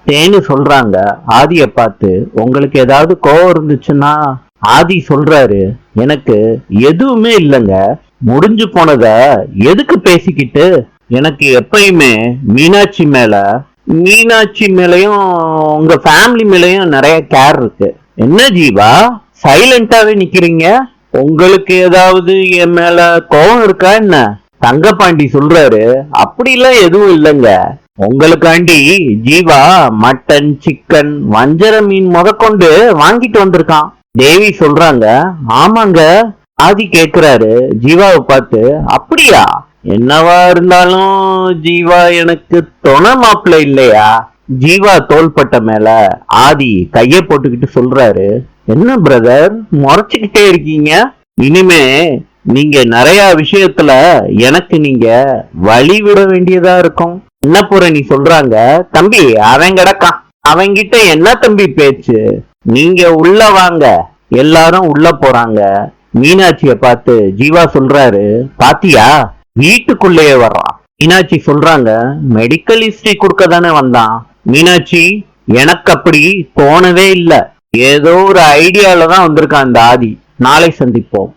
தேனு சொல்றாங்க ஆதிய பார்த்து, உங்களுக்கு ஏதாவது கோவம் இருந்துச்சுன்னா. ஆதி சொல்றாரு, எனக்கு எதுவுமே இல்லைங்க, முடிஞ்சு போனத எதுக்கு பேசிக்கிட்டு. எனக்கு எப்பயுமே மீனாட்சி மேல, மீனாட்சி மேலயும் உங்க ஃபேமிலி மேலயும் நிறைய கேர் இருக்கு. என்ன ஜீவா சைலண்டாவே நிக்கிறீங்க? உங்களுக்கு ஏதாவது என் மேல கோவம் இருக்கா என்ன? தங்கப்பாண்டி சொல்றாரு, அப்படிலாம் எதுவும் இல்லைங்க. உங்களுக்காண்டி ஜீவா மட்டன், சிக்கன், வஞ்சர மீன் முதற்கொண்டு வாங்கிட்டு வந்திருக்கான். தேவி சொல்றாங்க, ஆமாங்க. ஆதி கேக்குறாரு ஜீவாவை பார்த்து, அப்படியா? என்னவா இருந்தாலும் ஜீவா எனக்கு துணை மாப்பிள்ள இல்லையா? ஜீவா தோள்பட்ட மேல ஆதி கைய போட்டுக்கிட்டு சொல்றாரு, என்ன பிரதர் முறைச்சுக்கிட்டே இருக்கீங்க? இனிமே நீங்க நிறைய விஷயத்துல எனக்கு நீங்க வழி விட வேண்டியதா இருக்கும். என்ன பூரணி சொல்றாங்க, தம்பி அவன் கிடக்கான், அவங்கிட்ட என்ன தம்பி பேச்சு? நீங்க உள்ள வாங்க. எல்லாரும் உள்ள போறாங்க. மீனாட்சிய பார்த்து ஜீவா சொல்றாரு, பாத்தியா வீட்டுக்குள்ளேயே வர்றான். மீனாட்சி சொல்றாங்க, மெடிக்கல் ஹிஸ்டரி கொடுக்க தானே வந்தான். மீனாட்சி, எனக்கு அப்படி தோணவே இல்லை. ஏதோ ஒரு ஐடியால தான் வந்திருக்கான் இந்த ஆதி. நாளை சந்திப்போம்.